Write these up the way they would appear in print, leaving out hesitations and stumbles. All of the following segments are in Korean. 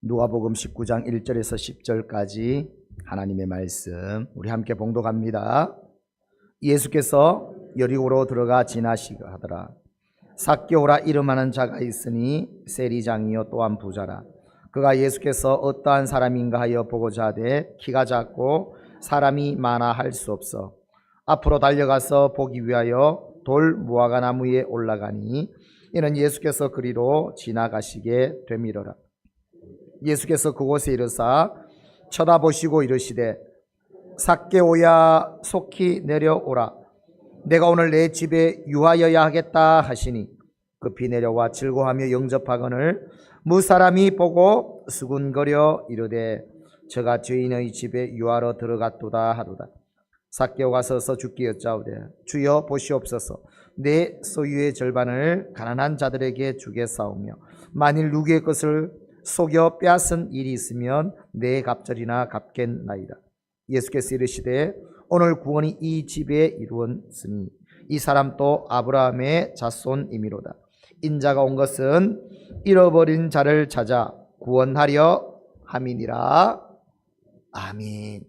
누가복음 19장 1절에서 10절까지 하나님의 말씀 우리 함께 봉독합니다. 예수께서 여리고로 들어가 지나시더라. 삭개오라 이름하는 자가 있으니 세리장이요 또한 부자라. 그가 예수께서 어떠한 사람인가 하여 보고자 하되 키가 작고 사람이 많아 할 수 없어 앞으로 달려가서 보기 위하여 돌 무화과 나무에 올라가니 이는 예수께서 그리로 지나가시게 되미러라. 예수께서 그곳에 이르사 쳐다보시고 이르시되 삭개오야 속히 내려오라. 내가 오늘 내 집에 유하여야 하겠다 하시니 급히 내려와 즐거워하며 영접하거늘 무사람이 보고 수군거려 이르되 저가 죄인의 집에 유하러 들어갔도다 하도다. 삭개오가 서서 주께 여짜오되 주여 보시옵소서 내 소유의 절반을 가난한 자들에게 주겠사오며 만일 누구의 것을 속여 빼앗은 일이 있으면 내 갑절이나 갚겠나이다. 예수께서 이르시되 오늘 구원이 이 집에 이루었으니 이 사람도 아브라함의 자손이미로다. 인자가 온 것은 잃어버린 자를 찾아 구원하려 함이니라. 아멘.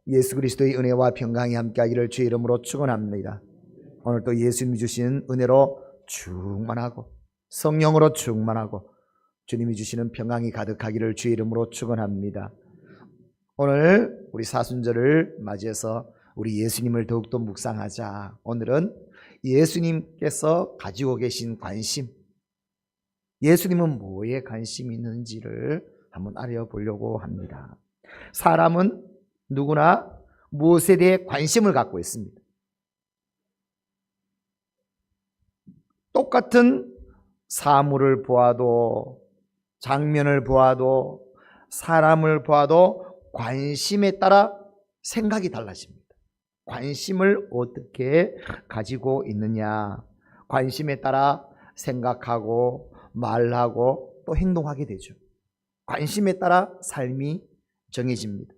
예수 그리스도의 은혜와 평강이 함께하기를 주의 이름으로 축원합니다. 오늘도 예수님이 주신 은혜로 충만하고 성령으로 충만하고 주님이 주시는 평강이 가득하기를 주의 이름으로 축원합니다. 오늘 우리 사순절을 맞이해서 우리 예수님을 더욱더 묵상하자. 오늘은 예수님께서 가지고 계신 관심, 예수님은 뭐에 관심이 있는지를 한번 알아보려고 합니다. 사람은 누구나 무엇에 대해 관심을 갖고 있습니다. 똑같은 사물을 보아도 장면을 보아도 사람을 보아도 관심에 따라 생각이 달라집니다. 관심을 어떻게 가지고 있느냐, 관심에 따라 생각하고 말하고 또 행동하게 되죠. 관심에 따라 삶이 정해집니다.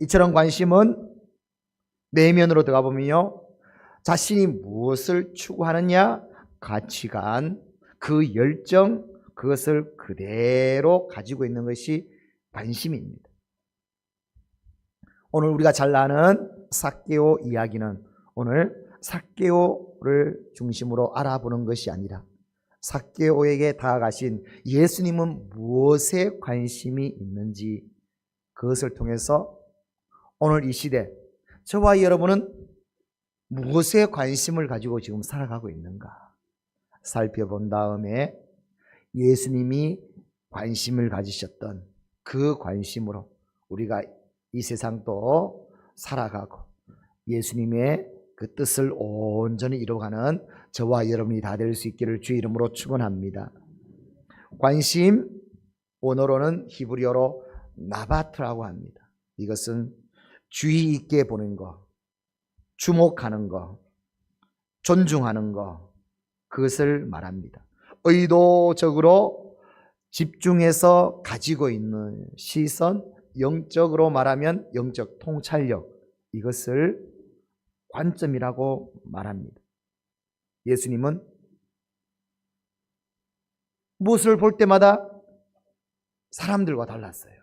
이처럼 관심은 내면으로 들어가 보면요, 자신이 무엇을 추구하느냐, 가치관, 그 열정, 그것을 그대로 가지고 있는 것이 관심입니다. 오늘 우리가 잘 아는 삭개오 이야기는 오늘 삭개오를 중심으로 알아보는 것이 아니라 삭개오에게 다가가신 예수님은 무엇에 관심이 있는지 그것을 통해서 오늘 이 시대 저와 여러분은 무엇에 관심을 가지고 지금 살아가고 있는가 살펴본 다음에 예수님이 관심을 가지셨던 그 관심으로 우리가 이 세상도 살아가고 예수님의 그 뜻을 온전히 이루어가는 저와 여러분이 다 될 수 있기를 주의 이름으로 축원합니다. 관심, 원어로는 히브리어로 나바트라고 합니다. 이것은 주의 있게 보는 것, 주목하는 것, 존중하는 것, 그것을 말합니다. 의도적으로 집중해서 가지고 있는 시선, 영적으로 말하면 영적 통찰력, 이것을 관점이라고 말합니다. 예수님은 무엇을 볼 때마다 사람들과 달랐어요.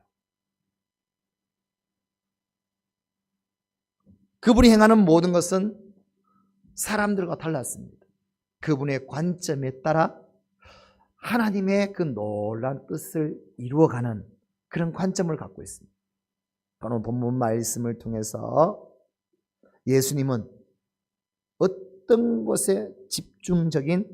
그분이 행하는 모든 것은 사람들과 달랐습니다. 그분의 관점에 따라 하나님의 그 놀라운 뜻을 이루어가는 그런 관점을 갖고 있습니다. 오늘 본문 말씀을 통해서 예수님은 어떤 것에 집중적인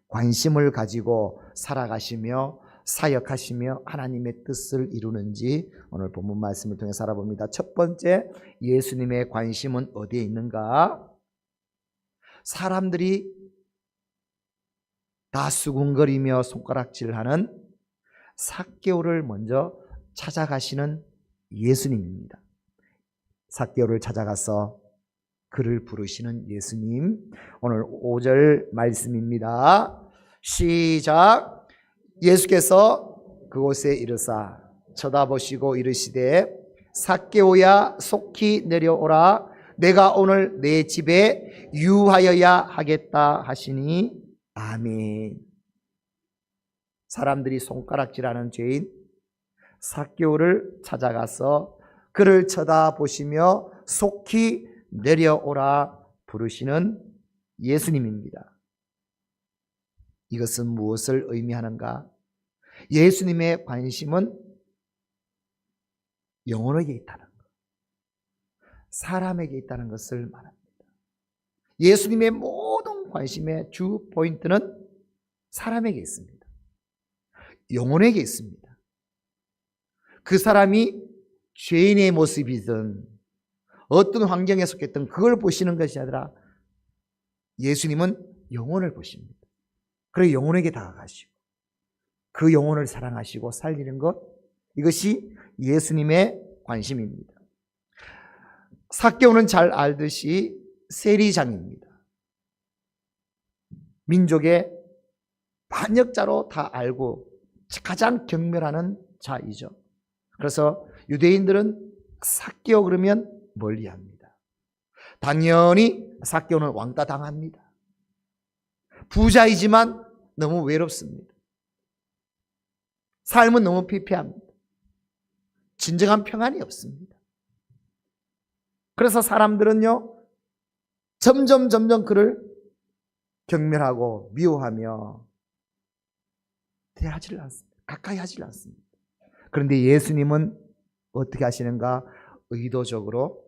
관심을 가지고 살아가시며 사역하시며 하나님의 뜻을 이루는지 오늘 본문 말씀을 통해서 알아봅니다. 첫 번째, 예수님의 관심은 어디에 있는가? 사람들이 다 수군거리며 손가락질하는 삭개오를 먼저 찾아가시는 예수님입니다. 삭개오를 찾아가서 그를 부르시는 예수님. 오늘 5절 말씀입니다. 시작. 예수께서 그곳에 이르사 쳐다보시고 이르시되 삭개오야 속히 내려오라. 내가 오늘 내 집에 유하여야 하겠다 하시니 아멘. 사람들이 손가락질하는 죄인 삭개오를 찾아가서 그를 쳐다보시며 속히 내려오라 부르시는 예수님입니다. 이것은 무엇을 의미하는가? 예수님의 관심은 영혼에게 있다는 것, 사람에게 있다는 것을 말합니다. 예수님의 모든 관심의 주 포인트는 사람에게 있습니다. 영혼에게 있습니다. 그 사람이 죄인의 모습이든 어떤 환경에 속했든 그걸 보시는 것이 아니라 예수님은 영혼을 보십니다. 그리고 영혼에게 다가가시고 그 영혼을 사랑하시고 살리는 것, 이것이 예수님의 관심입니다. 삭개오는 잘 알듯이 세리장입니다. 민족의 반역자로 다 알고 가장 경멸하는 자이죠. 그래서 유대인들은 삭개오 그러면 멀리합니다. 당연히 삭개오는 왕따 당합니다. 부자이지만 너무 외롭습니다. 삶은 너무 피폐합니다. 진정한 평안이 없습니다. 그래서 사람들은요, 점점 그를 경멸하고 미워하며 대하지를 않습니다. 가까이 하지 않습니다. 그런데 예수님은 어떻게 하시는가? 의도적으로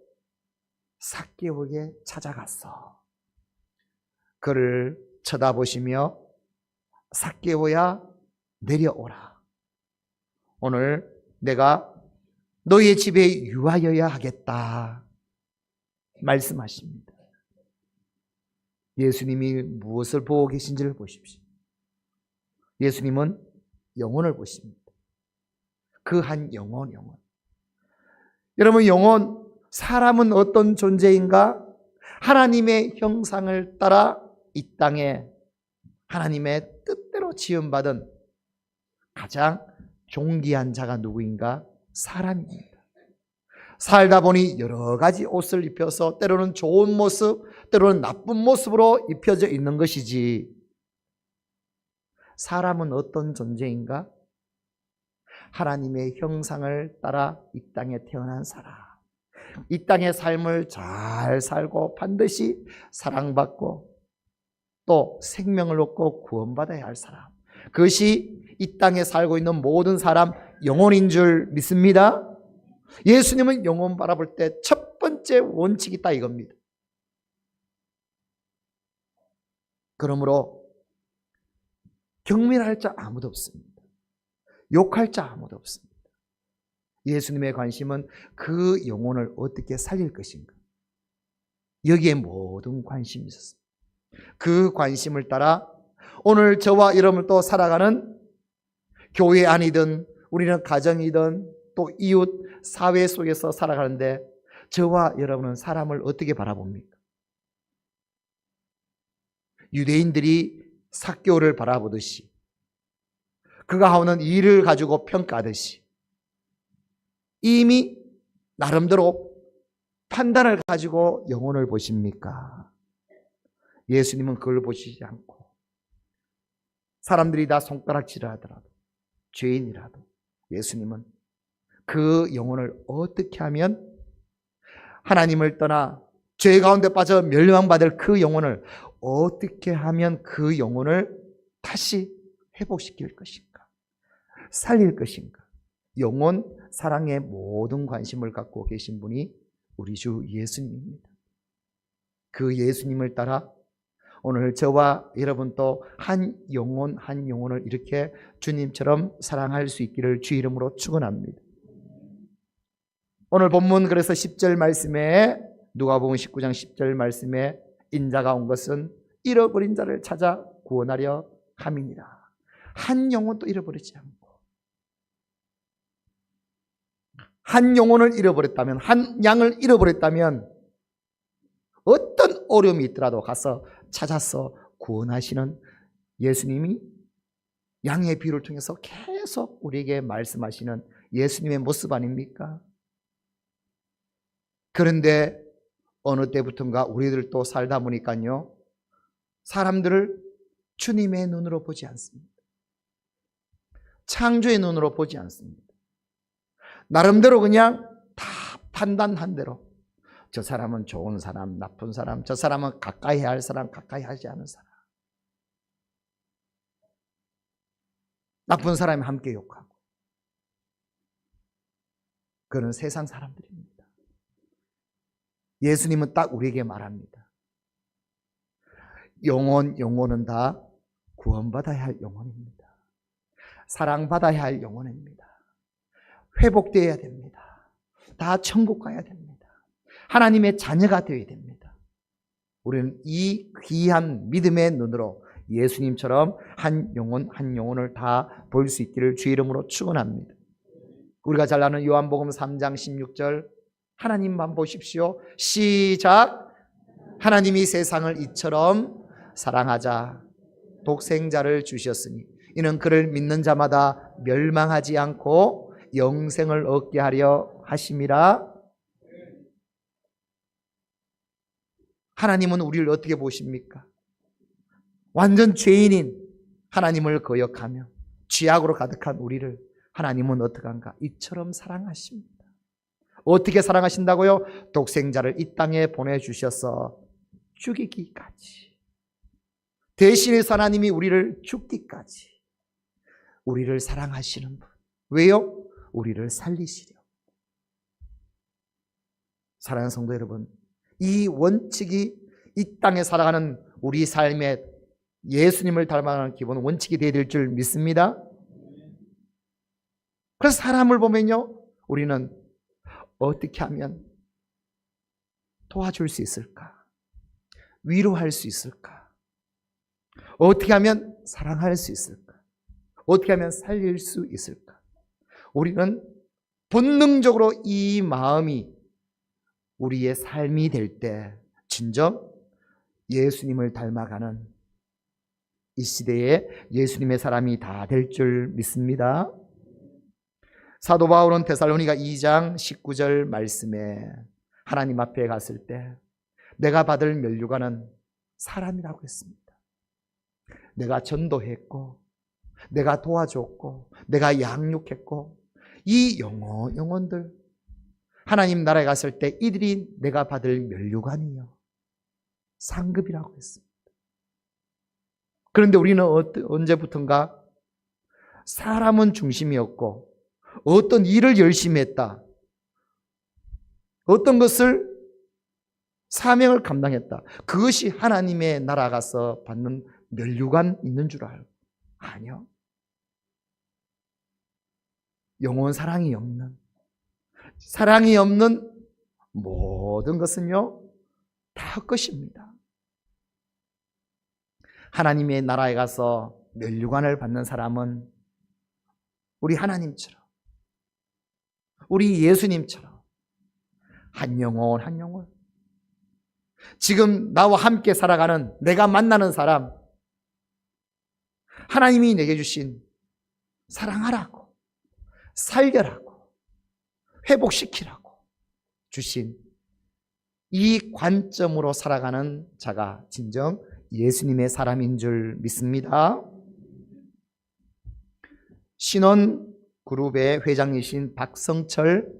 삭개오에게 찾아갔어. 그를 쳐다보시며 삭개오야 내려오라. 오늘 내가 너희의 집에 유하여야 하겠다 말씀하십니다. 예수님이 무엇을 보고 계신지를 보십시오. 예수님은 영혼을 보십니다. 그 한 영혼. 여러분, 영혼, 사람은 어떤 존재인가? 하나님의 형상을 따라 이 땅에 하나님의 뜻대로 지음받은 가장 존귀한 자가 누구인가? 사람입니다. 살다 보니 여러 가지 옷을 입혀서 때로는 좋은 모습, 때로는 나쁜 모습으로 입혀져 있는 것이지, 사람은 어떤 존재인가? 하나님의 형상을 따라 이 땅에 태어난 사람, 이 땅의 삶을 잘 살고 반드시 사랑받고 또 생명을 얻고 구원받아야 할 사람, 그것이 이 땅에 살고 있는 모든 사람 영혼인 줄 믿습니다. 예수님은 영혼 바라볼 때 첫 번째 원칙이 있다 이겁니다. 그러므로 경멸할 자 아무도 없습니다. 욕할 자 아무도 없습니다. 예수님의 관심은 그 영혼을 어떻게 살릴 것인가, 여기에 모든 관심이 있었습니다. 그 관심을 따라 오늘 저와 여러분도 살아가는 교회 안이든 우리는 가정이든 또 이웃 사회 속에서 살아가는데 저와 여러분은 사람을 어떻게 바라봅니까? 유대인들이 삭개오를 바라보듯이, 그가 하는 일을 가지고 평가하듯이 이미 나름대로 판단을 가지고 영혼을 보십니까? 예수님은 그걸 보시지 않고 사람들이 다 손가락질을 하더라도 죄인이라도 예수님은 그 영혼을 어떻게 하면 하나님을 떠나 죄 가운데 빠져 멸망받을 그 영혼을 어떻게 하면 그 영혼을 다시 회복시킬 것인가, 살릴 것인가, 영혼 사랑에 모든 관심을 갖고 계신 분이 우리 주 예수님입니다. 그 예수님을 따라 오늘 저와 여러분도 한 영혼을 이렇게 주님처럼 사랑할 수 있기를 주 이름으로 축원합니다. 오늘 본문 그래서 10절 말씀에, 누가복음 19장 10절 말씀에 인자가 온 것은 잃어버린 자를 찾아 구원하려 함이니라. 한 영혼도 잃어버리지 않고, 한 영혼을 잃어버렸다면, 한 양을 잃어버렸다면 어떤 어려움이 있더라도 가서 찾아서 구원하시는 예수님이 양의 비유를 통해서 계속 우리에게 말씀하시는 예수님의 모습 아닙니까? 그런데 어느 때부턴가 우리들도 살다 보니까요, 사람들을 주님의 눈으로 보지 않습니다. 창조의 눈으로 보지 않습니다. 나름대로 그냥 다 판단한 대로 저 사람은 좋은 사람, 나쁜 사람, 저 사람은 가까이 할 사람, 가까이 하지 않은 사람. 나쁜 사람이 함께 욕하고. 그런 세상 사람들입니다. 예수님은 딱 우리에게 말합니다. 영혼은 다 구원받아야 할 영혼입니다. 사랑받아야 할 영혼입니다. 회복되어야 됩니다. 다 천국 가야 됩니다. 하나님의 자녀가 되어야 됩니다. 우리는 이 귀한 믿음의 눈으로 예수님처럼 한 영혼을 다 볼 수 있기를 주의 이름으로 축원합니다. 우리가 잘 아는 요한복음 3장 16절 하나님만 보십시오. 시작. 하나님이 세상을 이처럼 사랑하자 독생자를 주셨으니 이는 그를 믿는 자마다 멸망하지 않고 영생을 얻게 하려 하심이라. 하나님은 우리를 어떻게 보십니까? 완전 죄인인 하나님을 거역하며 죄악으로 가득한 우리를 하나님은 어떻게 한가? 이처럼 사랑하십니다. 어떻게 사랑하신다고요? 독생자를 이 땅에 보내주셔서 죽이기까지. 대신해서 하나님이 우리를 죽기까지 우리를 사랑하시는 분. 왜요? 우리를 살리시려. 사랑하는 성도 여러분, 이 원칙이 이 땅에 살아가는 우리 삶의 예수님을 닮아가는 기본 원칙이 되어야 될 줄 믿습니다. 그래서 사람을 보면요, 우리는 어떻게 하면 도와줄 수 있을까? 위로할 수 있을까? 어떻게 하면 사랑할 수 있을까? 어떻게 하면 살릴 수 있을까? 우리는 본능적으로 이 마음이 우리의 삶이 될 때 진정 예수님을 닮아가는 이 시대에 예수님의 사람이 다 될 줄 믿습니다. 사도 바울은 데살로니가 2장 19절 말씀에 하나님 앞에 갔을 때 내가 받을 면류관은 사람이라고 했습니다. 내가 전도했고 내가 도와줬고 내가 양육했고 이 영혼들 하나님 나라에 갔을 때 이들이 내가 받을 면류관이요 상급이라고 했습니다. 그런데 우리는 언제부턴가 사람은 중심이었고 어떤 일을 열심히 했다. 어떤 것을 사명을 감당했다. 그것이 하나님의 나라 가서 받는 면류관 있는 줄 알고. 아니요. 영원 사랑이 없는 모든 것은요 다 것입니다. 하나님의 나라에 가서 면류관을 받는 사람은 우리 하나님처럼 우리 예수님처럼 한 영혼 지금 나와 함께 살아가는 내가 만나는 사람 하나님이 내게 주신 사랑하라고 살려라고 회복시키라고 주신 이 관점으로 살아가는 자가 진정 예수님의 사람인 줄 믿습니다. 신원그룹의 회장이신 박성철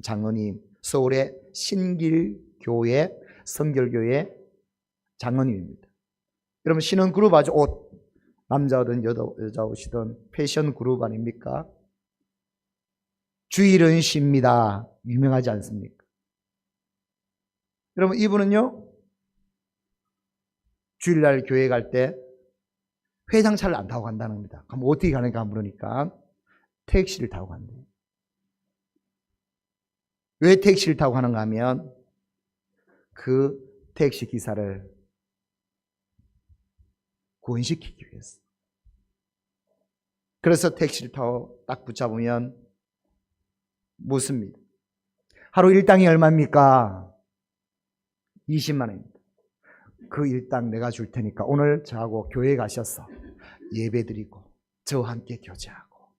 장로님, 서울의 신길교회 성결교회 장로님입니다. 여러분 신원그룹 아주 옷 남자든 여자 옷이든 패션 그룹 아닙니까? 주일은 쉽니다. 유명하지 않습니까? 여러분 이분은요 주일날 교회 갈 때 회장차를 안 타고 간다는 겁니다. 그럼 어떻게 가는가 물으니까 택시를 타고 간대요. 왜 택시를 타고 가는가 하면 그 택시 기사를 구원시키기 위해서. 그래서 택시를 타고 딱 붙잡으면 묻습니다. 하루 일당이 얼마입니까? 20만 원입니다. 그 일당 내가 줄 테니까 오늘 저하고 교회 가셔서 예배드리고 저와 함께 교제하고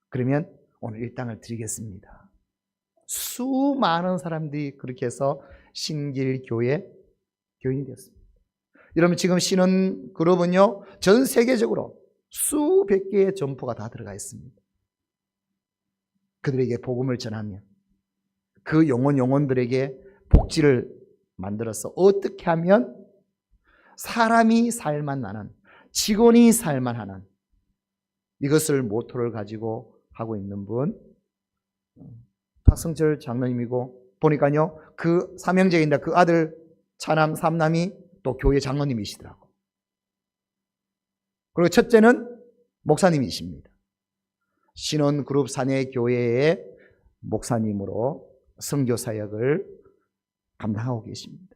그러면 오늘 일당을 드리겠습니다. 수많은 사람들이 그렇게 해서 신길교회 교인이 되었습니다. 여러분 지금 신원그룹은요 전 세계적으로 수백 개의 점포가 다 들어가 있습니다. 그들에게 복음을 전하며 그 영혼들에게 복지를 만들어서 어떻게 하면 사람이 살만하는, 직원이 살만하는 이것을 모토를 가지고 하고 있는 분 박성철 장로님이고, 보니까요 그 삼형제인데 그 아들 차남 삼남이 또 교회 장로님이시더라고. 그리고 첫째는 목사님이십니다. 신혼그룹 사내교회의 목사님으로 선교사역을 감당하고 계십니다.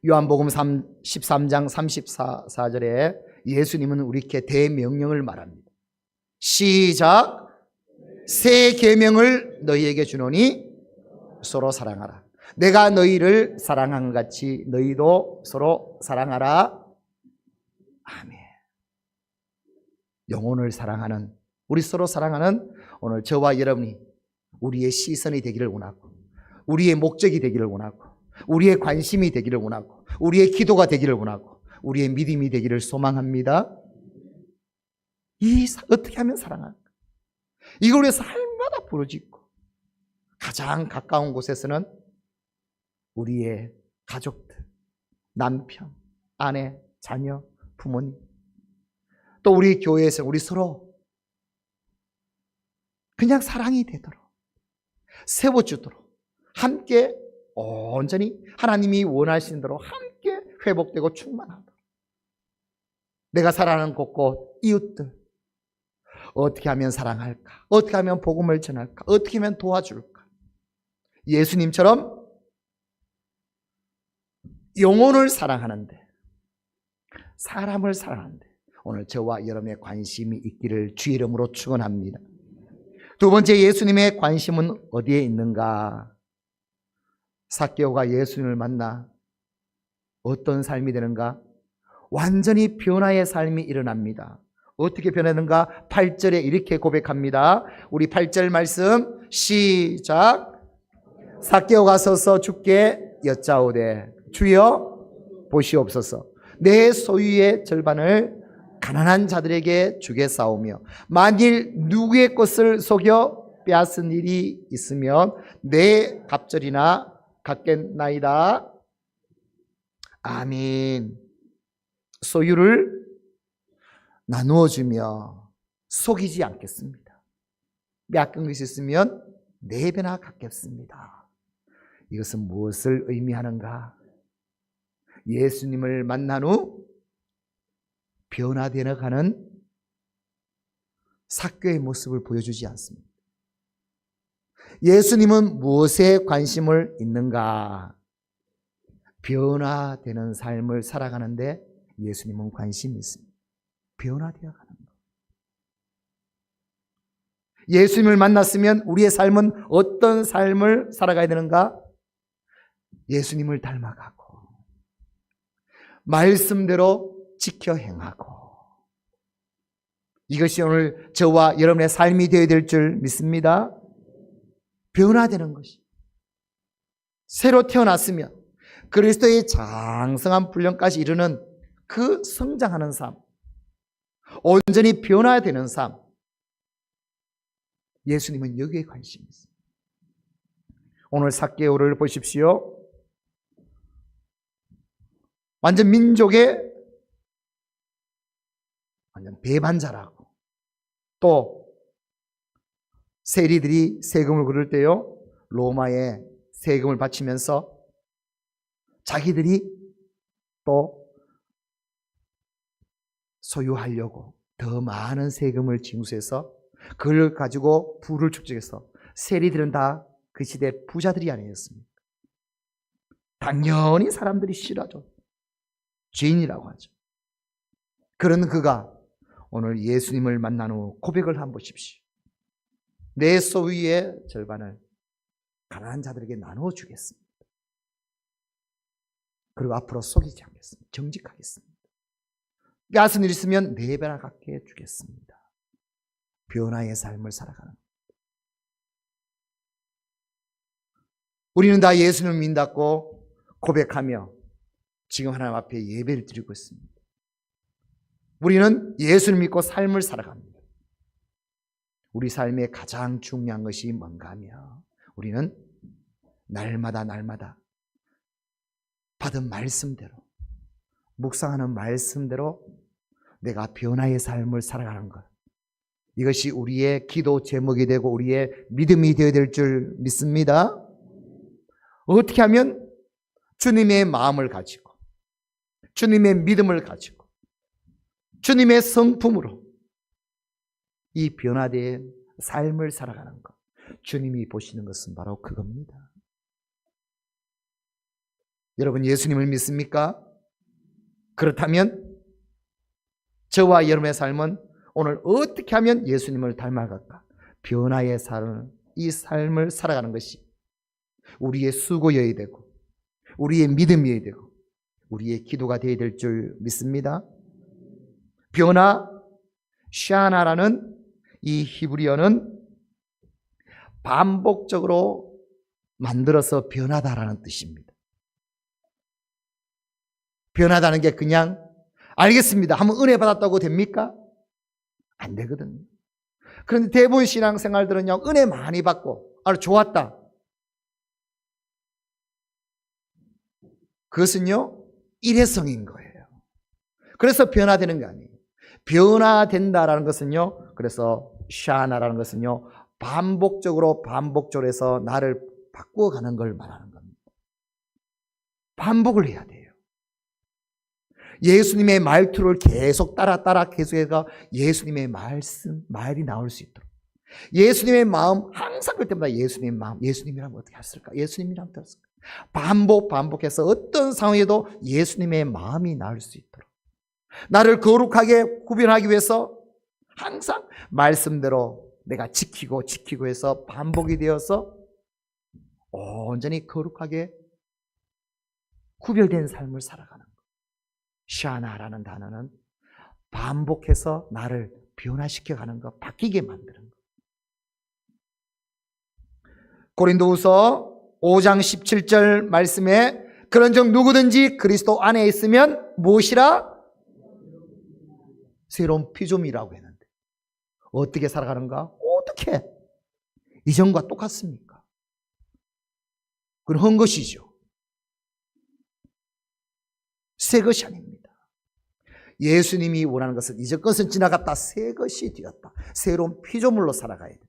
요한복음 13장 34절에 예수님은 우리께 대명령을 말합니다. 시작. 새 계명을 너희에게 주노니 서로 사랑하라. 내가 너희를 사랑한 것 같이 너희도 서로 사랑하라. 아멘. 영혼을 사랑하는, 우리 서로 사랑하는 오늘 저와 여러분이 우리의 시선이 되기를 원하고, 우리의 목적이 되기를 원하고, 우리의 관심이 되기를 원하고, 우리의 기도가 되기를 원하고, 우리의 믿음이 되기를 소망합니다. 어떻게 하면 사랑할까? 이걸 위해서 할마다 부르짖고, 가장 가까운 곳에서는 우리의 가족들, 남편, 아내, 자녀, 부모님, 또 우리 교회에서 우리 서로 그냥 사랑이 되도록, 세워주도록, 함께 온전히 하나님이 원하시는 대로 함께 회복되고 충만하도록, 내가 사랑하는 곳곳 이웃들 어떻게 하면 사랑할까? 어떻게 하면 복음을 전할까? 어떻게 하면 도와줄까? 예수님처럼 영혼을 사랑하는데, 사람을 사랑하는데 오늘 저와 여러분의 관심이 있기를 주의 이름으로 축원합니다. 두 번째, 예수님의 관심은 어디에 있는가? 삭개오가 예수님을 만나 어떤 삶이 되는가? 완전히 변화의 삶이 일어납니다. 어떻게 변하는가? 8절에 이렇게 고백합니다. 우리 8절 말씀 시작. 삭개오가 서서 주께 여짜오되 주여 보시옵소서. 내 소유의 절반을 가난한 자들에게 주겠사오며 만일 누구의 것을 속여 빼앗은 일이 있으면 내 갑절이나 갖겠나이다. 아멘. 소유를 나누어 주며 속이지 않겠습니다. 빼앗긴 것이 있으면 4배나 갚겠습니다. 이것은 무엇을 의미하는가? 예수님을 만난 후 변화되어 가는 삭개오의 모습을 보여주지 않습니다. 예수님은 무엇에 관심을 있는가? 변화되는 삶을 살아가는데 예수님은 관심이 있습니다. 변화되어 가는 것. 예수님을 만났으면 우리의 삶은 어떤 삶을 살아가야 되는가? 예수님을 닮아가고 말씀대로 지켜 행하고, 이것이 오늘 저와 여러분의 삶이 되어야 될 줄 믿습니다. 변화되는 것이, 새로 태어났으면 그리스도의 장성한 분량까지 이르는 그 성장하는 삶, 온전히 변화되는 삶, 예수님은 여기에 관심이 있습니다. 오늘 삭개오를 보십시오. 완전 민족의 완전 배반자라고, 또 세리들이 세금을 거둘 때요 로마에 세금을 바치면서 자기들이 또 소유하려고 더 많은 세금을 징수해서 그걸 가지고 부를 축적해서, 세리들은 다 그 시대 부자들이 아니었습니까? 당연히 사람들이 싫어하죠. 죄인이라고 하죠. 그런 그가 오늘 예수님을 만난 후 고백을 한번 보십시오. 내 소유의 절반을 가난한 자들에게 나누어 주겠습니다. 그리고 앞으로 속이지 않겠습니다. 정직하겠습니다. 빼앗은 일 있으면 4배나 갖게 해주겠습니다. 변화의 삶을 살아가는 것. 우리는 다 예수님을 믿고 고백하며 지금 하나님 앞에 예배를 드리고 있습니다. 우리는 예수를 믿고 삶을 살아갑니다. 우리 삶에 가장 중요한 것이 뭔가 하며 우리는 날마다 받은 말씀대로, 묵상하는 말씀대로 내가 변화의 삶을 살아가는 것, 이것이 우리의 기도 제목이 되고 우리의 믿음이 되어야 될 줄 믿습니다. 어떻게 하면 주님의 마음을 가지고 주님의 믿음을 가지고 주님의 성품으로 이 변화된 삶을 살아가는 것, 주님이 보시는 것은 바로 그겁니다. 여러분 예수님을 믿습니까? 그렇다면 저와 여러분의 삶은 오늘 어떻게 하면 예수님을 닮아갈까? 변화의 삶, 이 삶을 살아가는 것이 우리의 수고여야 되고 우리의 믿음이어야 되고 우리의 기도가 되어야 될 줄 믿습니다. 변화, 샤나라는 이 히브리어는 반복적으로 만들어서 변하다라는 뜻입니다. 변하다는 게 그냥 알겠습니다 하면 은혜 받았다고 됩니까? 안 되거든요. 그런데 대부분 신앙생활들은요, 은혜 많이 받고 아주 좋았다, 그것은요 일회성인 거예요. 그래서 변화되는 게 아니에요. 변화된다라는 것은요, 그래서 샤나라는 것은요 반복적으로 해서 나를 바꾸어가는 걸 말하는 겁니다. 반복을 해야 돼요. 예수님의 말투를 계속 따라 계속해서 예수님의 말이 나올 수 있도록, 예수님의 마음, 항상 그때마다 예수님의 마음, 예수님이라면 어떻게 했을까? 예수님이라면 어떻게 했을까? 반복해서 어떤 상황에도 예수님의 마음이 나올 수 있도록, 나를 거룩하게 구별하기 위해서 항상 말씀대로 내가 지키고 해서 반복이 되어서 온전히 거룩하게 구별된 삶을 살아가는 것. 샤나라는 단어는 반복해서 나를 변화시켜가는 것, 바뀌게 만드는 것. 고린도후서 5장 17절 말씀에 그런즉 누구든지 그리스도 안에 있으면 무엇이라? 새로운 피조물이라고 했는데 어떻게 살아가는가? 어떻게? 이전과 똑같습니까? 그건 헛 것이죠. 새 것이 아닙니다. 예수님이 원하는 것은 이전 것은 지나갔다, 새 것이 되었다. 새로운 피조물로 살아가야 돼.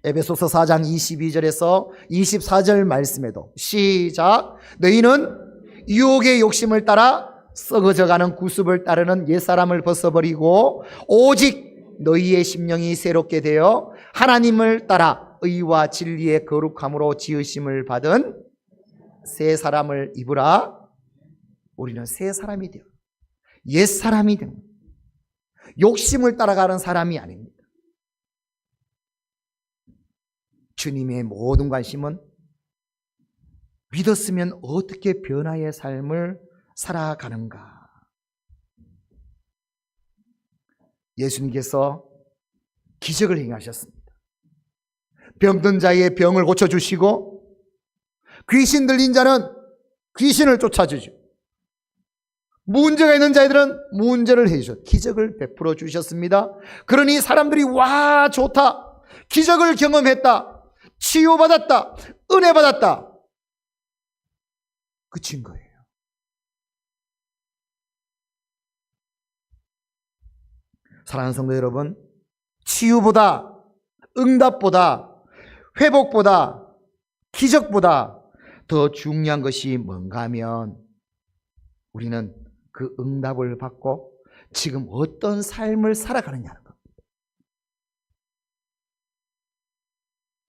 에베소서 4장 22절에서 24절 말씀에도 시작. 너희는 유혹의 욕심을 따라 썩어져가는 구습을 따르는 옛사람을 벗어버리고 오직 너희의 심령이 새롭게 되어 하나님을 따라 의와 진리의 거룩함으로 지으심을 받은 새 사람을 입으라. 우리는 새 사람이 되어 옛사람이 됩니다. 욕심을 따라가는 사람이 아닙니다. 주님의 모든 관심은 믿었으면 어떻게 변화의 삶을 살아가는가. 예수님께서 기적을 행하셨습니다. 병든 자의 병을 고쳐주시고 귀신 들린 자는 귀신을 쫓아주죠. 문제가 있는 자들은 문제를 해주셨고 기적을 베풀어 주셨습니다. 그러니 사람들이 와 좋다, 기적을 경험했다, 치유받았다, 은혜 받았다, 그친 거예요. 사랑하는 성도 여러분, 치유보다, 응답보다, 회복보다, 기적보다 더 중요한 것이 뭔가 하면 우리는 그 응답을 받고 지금 어떤 삶을 살아가느냐는 겁니다.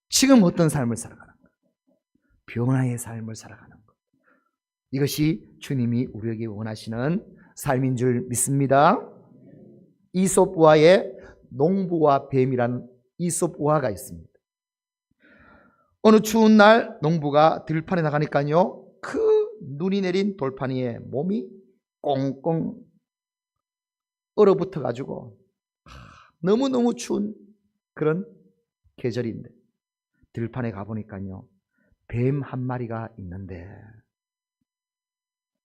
지금 어떤 삶을 살아가는 것, 변화의 삶을 살아가는 것, 이것이 주님이 우리에게 원하시는 삶인 줄 믿습니다. 이솝 우화에 농부와 뱀이라는 이솝 우화가 있습니다. 어느 추운 날 농부가 들판에 나가니까요, 그 눈이 내린 돌판 위에 몸이 꽁꽁 얼어붙어 가지고 너무너무 추운 그런 계절인데 들판에 가보니까요, 뱀 한 마리가 있는데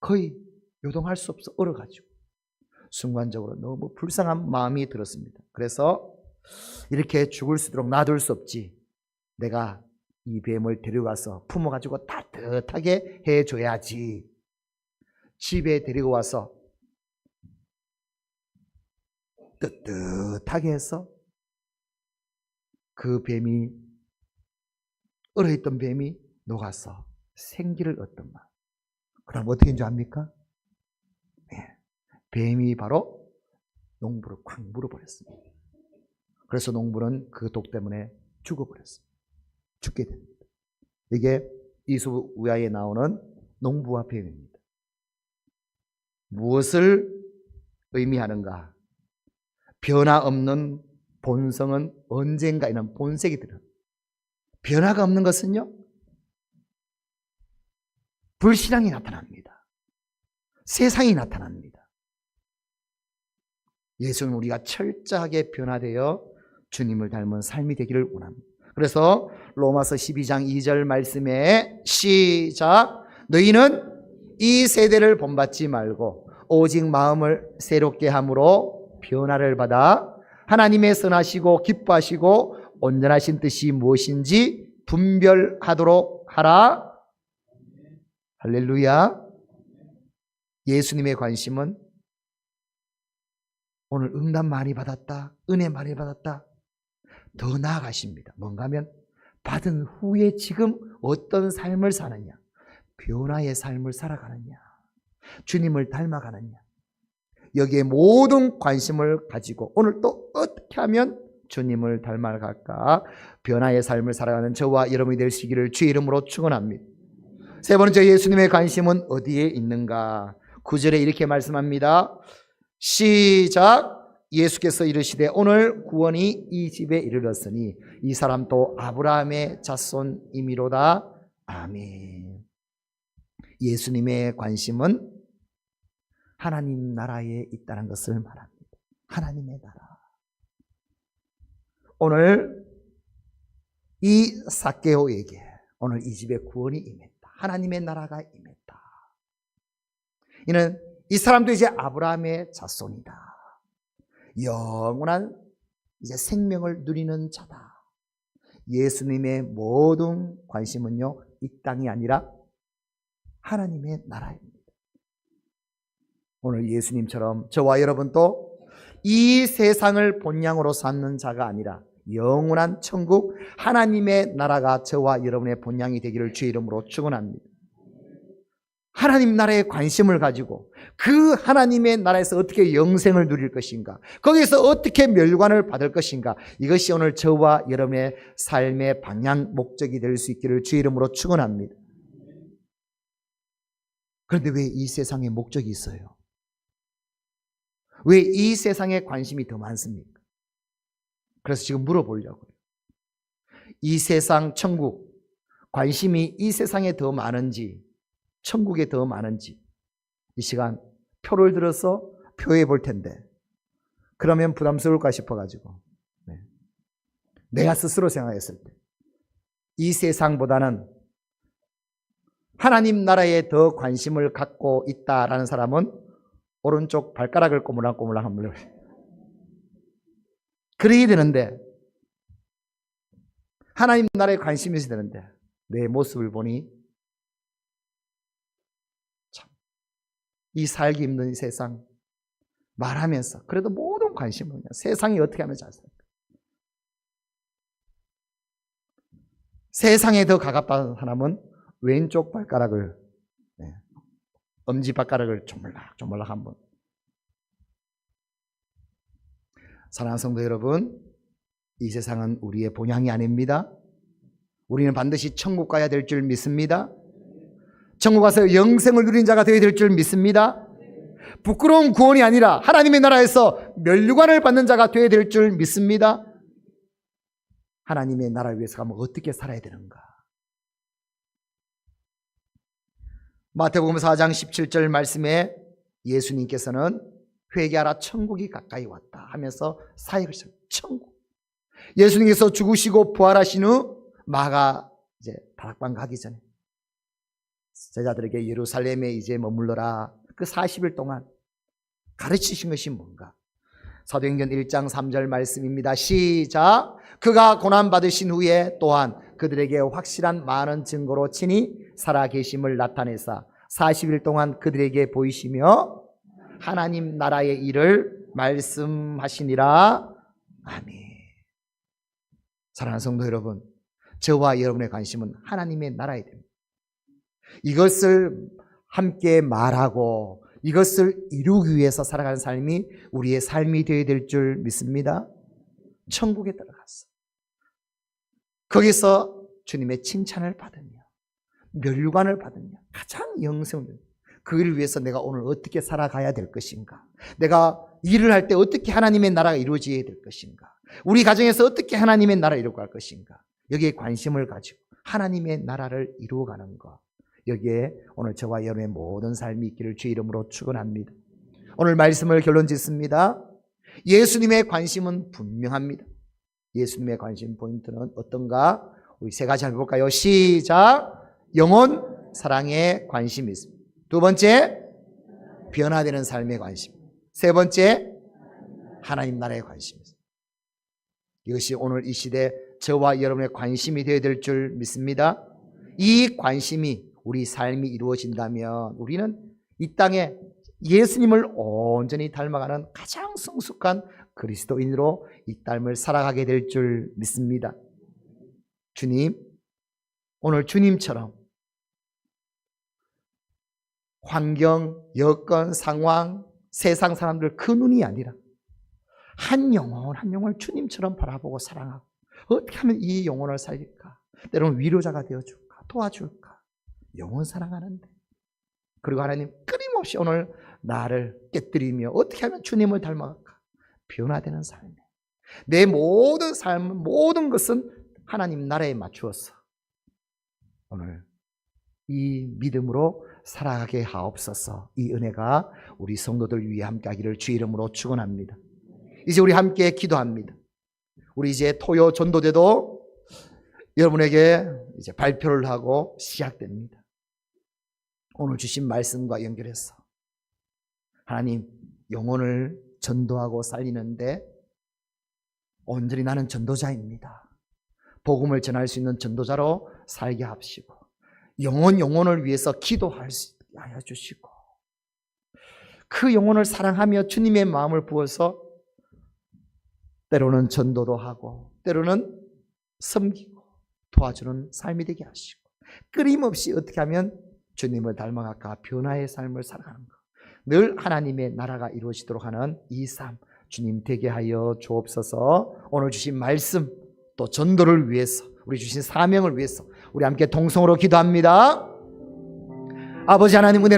거의 요동할 수 없어 얼어가지고 순간적으로 너무 불쌍한 마음이 들었습니다. 그래서 이렇게 죽을 수 있도록 놔둘 수 없지. 내가 이 뱀을 데려가서 품어가지고 따뜻하게 해줘야지. 집에 데리고 와서 뜨뜻하게 해서 그 뱀이, 얼어있던 뱀이 녹아서 생기를 얻더만. 그럼 어떻게 된 줄 압니까? 네. 뱀이 바로 농부를 콱 물어버렸습니다. 그래서 농부는 그 독 때문에 죽어버렸습니다. 죽게 됩니다. 이게 이소우야에 나오는 농부와 뱀입니다. 무엇을 의미하는가? 변화없는 본성은 언젠가 이런 본색이 들어요. 변화가 없는 것은요, 불신앙이 나타납니다. 세상이 나타납니다. 예수는 우리가 철저하게 변화되어 주님을 닮은 삶이 되기를 원합니다. 그래서 로마서 12장 2절 말씀에 시작. 너희는 이 세대를 본받지 말고 오직 마음을 새롭게 함으로 변화를 받아 하나님의 선하시고 기뻐하시고 온전하신 뜻이 무엇인지 분별하도록 하라. 할렐루야. 예수님의 관심은 오늘 응답 많이 받았다, 은혜 많이 받았다, 더 나아가십니다. 뭔가 하면 받은 후에 지금 어떤 삶을 사느냐, 변화의 삶을 살아가느냐, 주님을 닮아가느냐, 여기에 모든 관심을 가지고 오늘 또 어떻게 하면 주님을 닮아갈까, 변화의 삶을 살아가는 저와 여러분이 되시기를 주의 이름으로 축원합니다. 세 번째, 예수님의 관심은 어디에 있는가? 9절에 이렇게 말씀합니다. 시작. 예수께서 이르시되 오늘 구원이 이 집에 이르렀으니 이 사람도 아브라함의 자손이미로다. 아멘. 예수님의 관심은 하나님 나라에 있다는 것을 말합니다. 하나님의 나라. 오늘 이 삭개오에게 오늘 이 집에 구원이 임했다. 하나님의 나라가 임했다. 이는 이 사람도 이제 아브라함의 자손이다. 영원한 이제 생명을 누리는 자다. 예수님의 모든 관심은요, 이 땅이 아니라 하나님의 나라입니다. 오늘 예수님처럼 저와 여러분도 이 세상을 본향으로 삼는 자가 아니라 영원한 천국 하나님의 나라가 저와 여러분의 본향이 되기를 주의 이름으로 축원합니다. 하나님 나라에 관심을 가지고 그 하나님의 나라에서 어떻게 영생을 누릴 것인가, 거기에서 어떻게 멸관을 받을 것인가, 이것이 오늘 저와 여러분의 삶의 방향 목적이 될 수 있기를 주의 이름으로 축원합니다. 그런데 왜 이 세상에 목적이 있어요? 왜 이 세상에 관심이 더 많습니까? 그래서 지금 물어보려고요. 이 세상 천국 관심이 이 세상에 더 많은지 천국에 더 많은지 이 시간 표를 들어서 표해 볼 텐데, 그러면 부담스러울까 싶어가지고 내가 스스로 생각했을 때 이 세상보다는 하나님 나라에 더 관심을 갖고 있다라는 사람은 오른쪽 발가락을 꼬물랑꼬물랑 한번 그래야 되는데, 하나님 나라에 관심이 있어야 되는데 내 모습을 보니 참 이 살기 힘든 세상 말하면서 그래도 모든 관심을 그냥 세상이 어떻게 하면 잘 살까, 세상에 더 가깝다는 사람은 왼쪽 발가락을 엄지발가락을 조물락조물락 한번. 사랑하는 성도 여러분, 이 세상은 우리의 본향이 아닙니다. 우리는 반드시 천국 가야 될 줄 믿습니다. 천국 가서 영생을 누린 자가 되어야 될 줄 믿습니다. 부끄러운 구원이 아니라 하나님의 나라에서 면류관을 받는 자가 되어야 될 줄 믿습니다. 하나님의 나라를 위해서 가면 어떻게 살아야 되는가? 마태복음 4장 17절 말씀에 예수님께서는 회개하라 천국이 가까이 왔다 하면서 사역을 시작. 천국. 예수님께서 죽으시고 부활하신 후 마가 이제 다락방 가기 전에 제자들에게 예루살렘에 이제 머물러라. 그 40일 동안 가르치신 것이 뭔가? 사도행전 1장 3절 말씀입니다. 시작. 그가 고난받으신 후에 또한 그들에게 확실한 많은 증거로 친히 살아계심을 나타내사 40일 동안 그들에게 보이시며 하나님 나라의 일을 말씀하시니라. 아멘. 사랑하는 성도 여러분, 저와 여러분의 관심은 하나님의 나라에 됩니다. 이것을 함께 말하고 이것을 이루기 위해서 살아가는 삶이 우리의 삶이 되어야 될 줄 믿습니다. 천국에 들어갔어. 거기서 주님의 칭찬을 받으며 멸관을 받으며 가장 영성을, 그 일을 위해서 내가 오늘 어떻게 살아가야 될 것인가, 내가 일을 할 때 어떻게 하나님의 나라가 이루어져야 될 것인가, 우리 가정에서 어떻게 하나님의 나라를 이루어갈 것인가, 여기에 관심을 가지고 하나님의 나라를 이루어가는 것, 여기에 오늘 저와 여러분의 모든 삶이 있기를 주의 이름으로 축원합니다. 오늘 말씀을 결론 짓습니다. 예수님의 관심은 분명합니다. 예수님의 관심 포인트는 어떤가? 우리 세 가지 한번 볼까요? 시작. 영혼 사랑에 관심이 있습니다. 두 번째, 변화되는 삶에 관심. 세 번째, 하나님 나라에 관심이 있습니다. 이것이 오늘 이 시대 저와 여러분의 관심이 되어야 될 줄 믿습니다. 이 관심이 우리 삶이 이루어진다면 우리는 이 땅에 예수님을 온전히 닮아가는 가장 성숙한 그리스도인으로 이 땅을 살아가게 될 줄 믿습니다. 주님, 오늘 주님처럼 환경, 여건, 상황, 세상 사람들 그 눈이 아니라 한 영혼 한 영혼을 주님처럼 바라보고 사랑하고 어떻게 하면 이 영혼을 살릴까? 때로는 위로자가 되어줄까? 도와줄까? 영혼 사랑하는데, 그리고 하나님 끊임없이 오늘 나를 깨뜨리며 어떻게 하면 주님을 닮아갈까? 변화되는 삶. 내 모든 삶, 모든 것은 하나님 나라에 맞추어서 오늘 이 믿음으로 살아가게 하옵소서. 이 은혜가 우리 성도들 위해 함께하기를 주의 이름으로 축원합니다. 이제 우리 함께 기도합니다. 우리 이제 토요 전도대도 여러분에게 이제 발표를 하고 시작됩니다. 오늘 주신 말씀과 연결해서 하나님, 영혼을 전도하고 살리는데 온전히 나는 전도자입니다. 복음을 전할 수 있는 전도자로 살게 하시고 영혼을 위해서 기도할 수 있게 하여 주시고 그 영혼을 사랑하며 주님의 마음을 부어서 때로는 전도도 하고 때로는 섬기고 도와주는 삶이 되게 하시고 끊임없이 어떻게 하면 주님을 닮아갈까 변화의 삶을 살아가는 것, 늘 하나님의 나라가 이루어지도록 하는 이 삶 주님 되게 하여 주옵소서. 오늘 주신 말씀 또 전도를 위해서 우리 주신 사명을 위해서 우리 함께 동성으로 기도합니다. 아버지 하나님, 은혜를